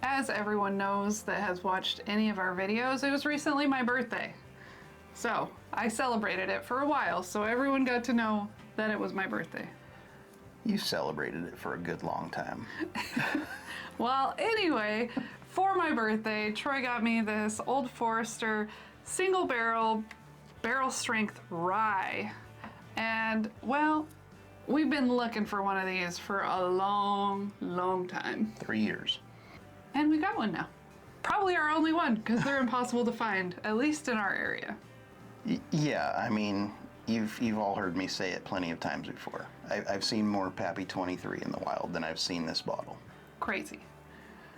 as everyone knows that has watched any of our videos, it was recently my birthday. So I celebrated it for a while, so everyone got to know that it was my birthday. You celebrated it for a good long time. Well, anyway, for my birthday, Troy got me this Old Forester single barrel strength rye. And, well, we've been looking for one of these for a long time. 3 years. And we got one now. Probably our only one, because they're impossible to find, at least in our area. Yeah, I mean, you've all heard me say it plenty of times before. I've seen more Pappy 23 in the wild than I've seen this bottle. Crazy.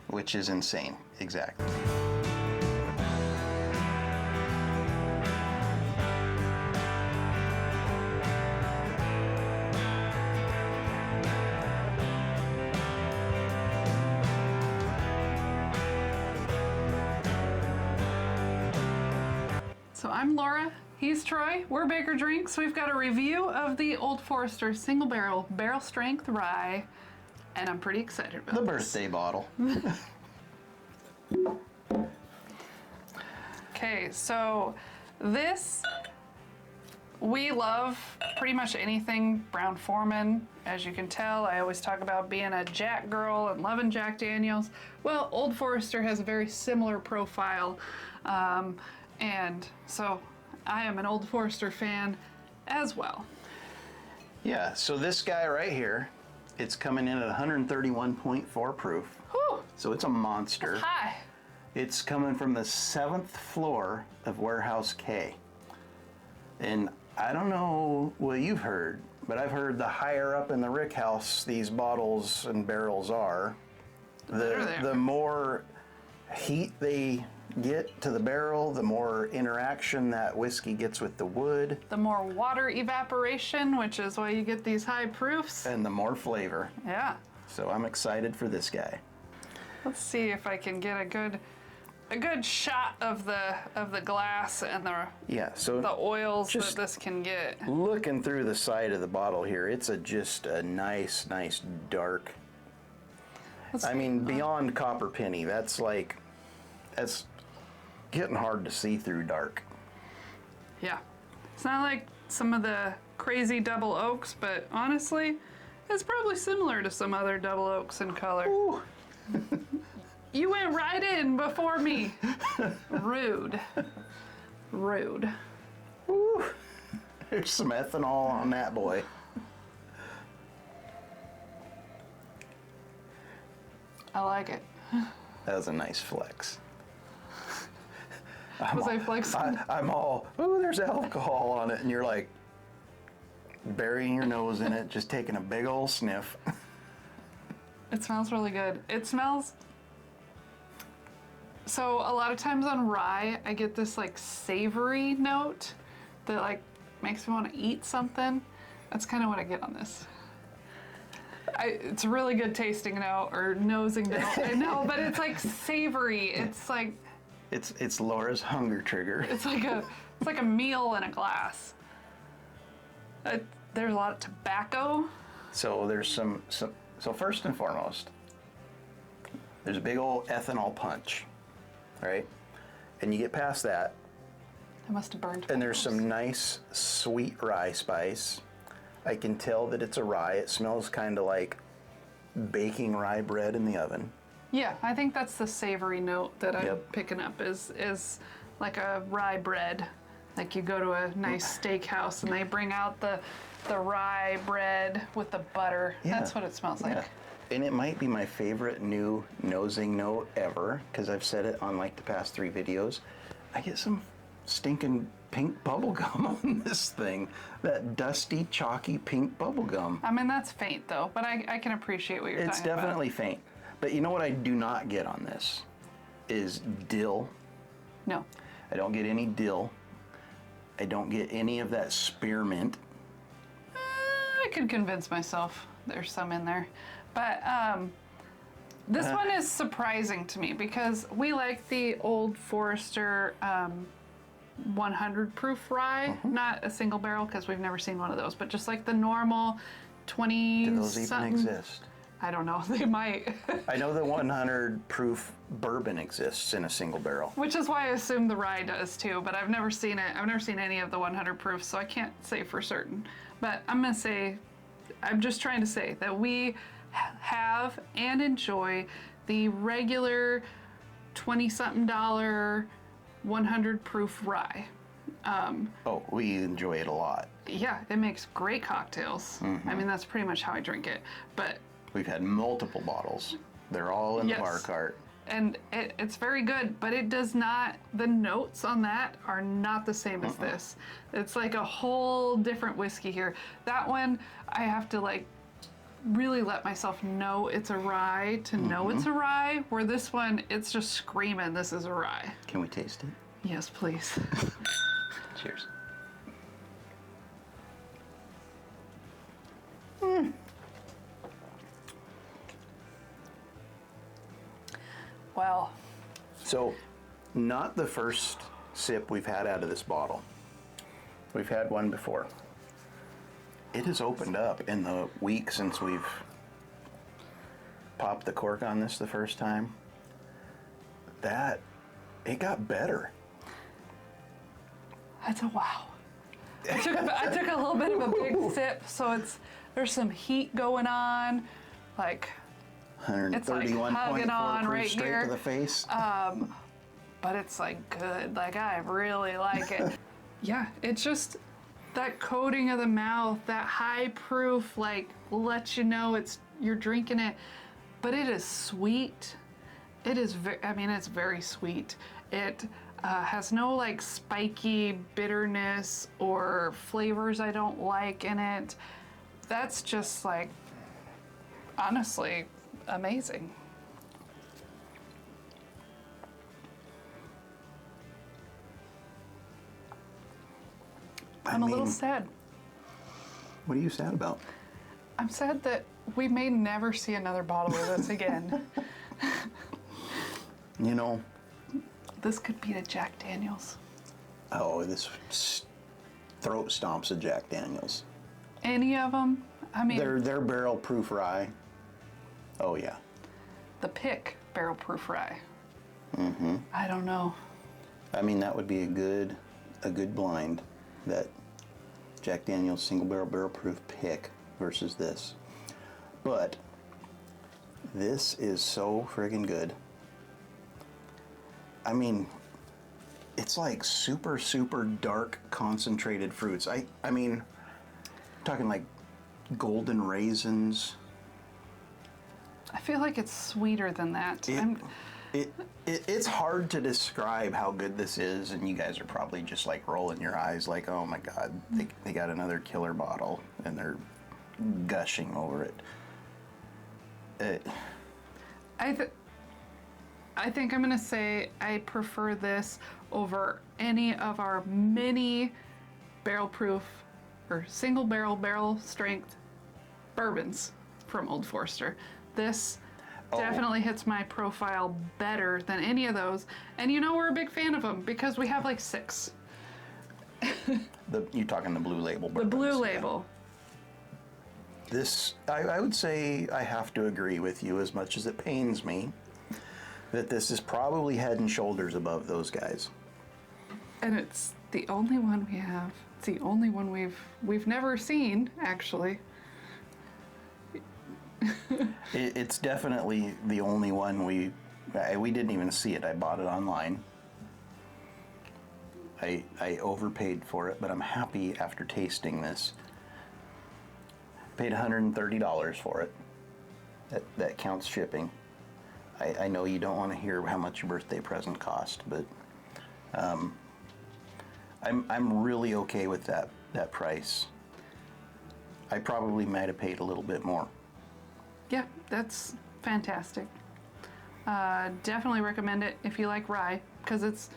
Which is insane, exactly. So I'm Laura, he's Troy, we're Baker Drinks. We've got a review of the Old Forester single barrel strength rye, and I'm pretty excited about the this. Birthday bottle. Okay, so this, we love pretty much anything Brown-Forman. As you can tell, I always talk about being a Jack girl and loving Jack Daniels. Well, Old Forester has a very similar profile, and so I am an Old Forester fan as well. Yeah, so this guy right here, it's coming in at 131.4 proof. Whew, So it's a monster. that's high. It's coming from the 7th floor of Warehouse K. And I don't know what you've heard, but I've heard the higher up in the rick house these bottles and barrels are, the more heat they get to the barrel, the more interaction that whiskey gets with the wood. The more water evaporation, which is why you get these high proofs. And the more flavor. Yeah. So I'm excited for this guy. Let's see if I can get a good shot of the glass and the oils that this can get. Looking through the side of the bottle here, it's just a nice dark. I mean, beyond copper penny, that's getting hard to see through dark. Yeah. It's not like some of the crazy double oaks, but honestly, it's probably similar to some other double oaks in color. Ooh. You went right in before me. Rude. Ooh. There's some ethanol on that boy. I like it. That was a nice flex. Was I flexing? I'm all, ooh, there's alcohol on it, and you're like burying your nose in it, just taking a big old sniff. It smells really good. It smells... So a lot of times on rye, I get this like savory note that like makes me want to eat something. That's kind of what I get on this. It's a really good tasting note or nosing note. I know, but it's like savory. It's like... It's Laura's hunger trigger. It's like a meal in a glass. There's a lot of tobacco. So there's so first and foremost, there's a big old ethanol punch, right? And you get past that, I must have burned. and there's some nice sweet rye spice. I can tell that it's a rye. It smells kind of like baking rye bread in the oven. Yeah, I think that's the savory note that I'm Yep. picking up is like a rye bread. Like you go to a nice steakhouse and they bring out the rye bread with the butter. Yeah. That's what it smells like. Yeah. And it might be my favorite new nosing note ever, because I've said it on like the past 3 videos. I get some stinking pink bubble gum on this thing. That dusty, chalky pink bubble gum. I mean, that's faint though, but I can appreciate what you're It's talking about. definitely faint. But you know what I do not get on this is dill. No. I don't get any dill. I don't get any of that spearmint. I could convince myself there's some in there. But this one is surprising to me because we like the Old Forester 100 proof rye, not a single barrel because we've never seen one of those, but just like the normal 20 Do those even something. exist? I don't know. They might. I know the 100 proof bourbon exists in a single barrel. Which is why I assume the rye does too, but I've never seen it. I've never seen any of the 100 proofs, so I can't say for certain. But I'm just trying to say that we have and enjoy the regular 20-something dollar 100 proof rye. Oh, we enjoy it a lot. Yeah, it makes great cocktails. I mean, that's pretty much how I drink it. But We've had multiple bottles. They're all in the bar cart. And it's very good, but it does not, the notes on that are not the same as this. It's like a whole different whiskey here. That one, I have to like really let myself know it's a rye to know it's a rye, where this one, it's just screaming, this is a rye. Can we taste it? Yes, please. Cheers. Well, So, not the first sip we've had out of this bottle. We've had one before. It has opened up in the week since we've popped the cork on this the first time. It got better. that's a wow. I took a little bit of a big sip, so there's some heat going on, like, 131.4 hugging on proof right straight here. to the face. but it's like good. Like, I really like it. Yeah, it's just that coating of the mouth, that high proof, like, lets you know you're drinking it, but it is sweet. It is it's very sweet. It has no like spiky bitterness or flavors I don't like in it. That's just like, honestly, amazing. I'm a little sad. What are you sad about? I'm sad that we may never see another bottle of this again. You know, This could be a Jack Daniels. oh, this throat stomps of Jack Daniels. Any of them? I mean, They're barrel proof rye. Oh yeah. the Pick barrel proof rye. I don't know. I mean, that would be a good blind. That Jack Daniels single barrel proof pick versus this. But this is so friggin' good. I mean, it's like super, super dark concentrated fruits. I mean, talking like golden raisins. I feel like it's sweeter than that. It's hard to describe how good this is, and you guys are probably just like rolling your eyes like, oh my God, they got another killer bottle, and they're gushing over it. I think I'm gonna say I prefer this over any of our mini barrel proof or single barrel strength bourbons from Old Forester. This definitely hits my profile better than any of those. And you know, we're a big fan of them because we have like 6. You're talking the blue label The bourbons. blue label. This, I would say I have to agree with you, as much as it pains me, that this is probably head and shoulders above those guys. And it's the only one we have. It's the only one we've never seen, actually. It's definitely the only one we didn't even see it. I bought it online. I overpaid for it, but I'm happy after tasting this. Paid $130 for it. That counts shipping. I know you don't want to hear how much your birthday present cost, but I'm really okay with that price. I probably might have paid a little bit more. Yeah, that's fantastic. Definitely recommend it if you like rye, because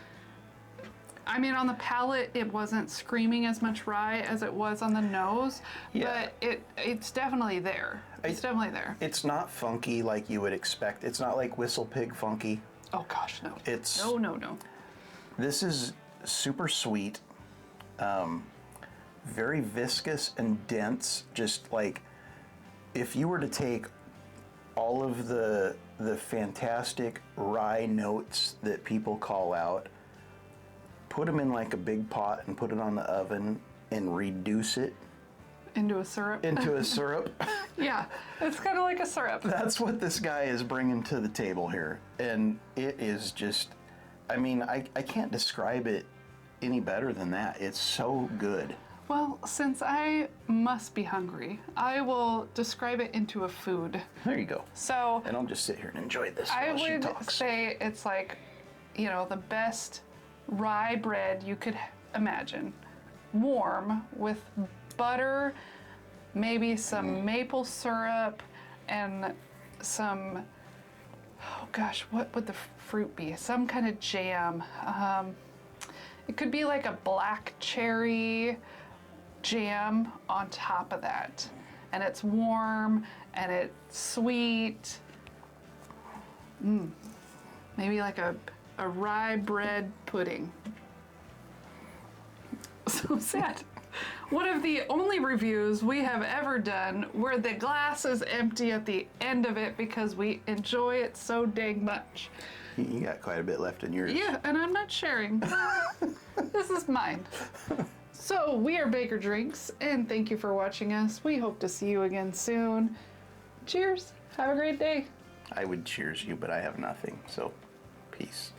on the palate, it wasn't screaming as much rye as it was on the nose, but it's definitely there. It's definitely there. It's not funky like you would expect. It's not like Whistle Pig funky. Oh gosh, no. It's No. This is super sweet, very viscous and dense. Just like if you were to take all of the fantastic rye notes that people call out, put them in like a big pot and put it on the oven and reduce it Into a syrup. into a syrup. Yeah, it's kind of like a syrup. That's what this guy is bringing to the table here. And it is just, I mean, I can't describe it any better than that. It's so good. Well, since I must be hungry, I will describe it into a food. There you go. So And I'll just sit here and enjoy this I while she would talks. say it's like, you know, the best rye bread you could imagine. Warm with butter, maybe some maple syrup, and some, oh gosh, what would the fruit be? Some kind of jam. It could be like a black cherry jam on top of that. And it's warm and it's sweet. Maybe like a rye bread pudding. So sad. One of the only reviews we have ever done where the glass is empty at the end of it because we enjoy it so dang much. You got quite a bit left in yours. Yeah, and I'm not sharing. This is mine. So we are Baker Drinks, and thank you for watching us. We hope to see you again soon. Cheers. Have a great day. I would cheers you, but I have nothing. So, peace.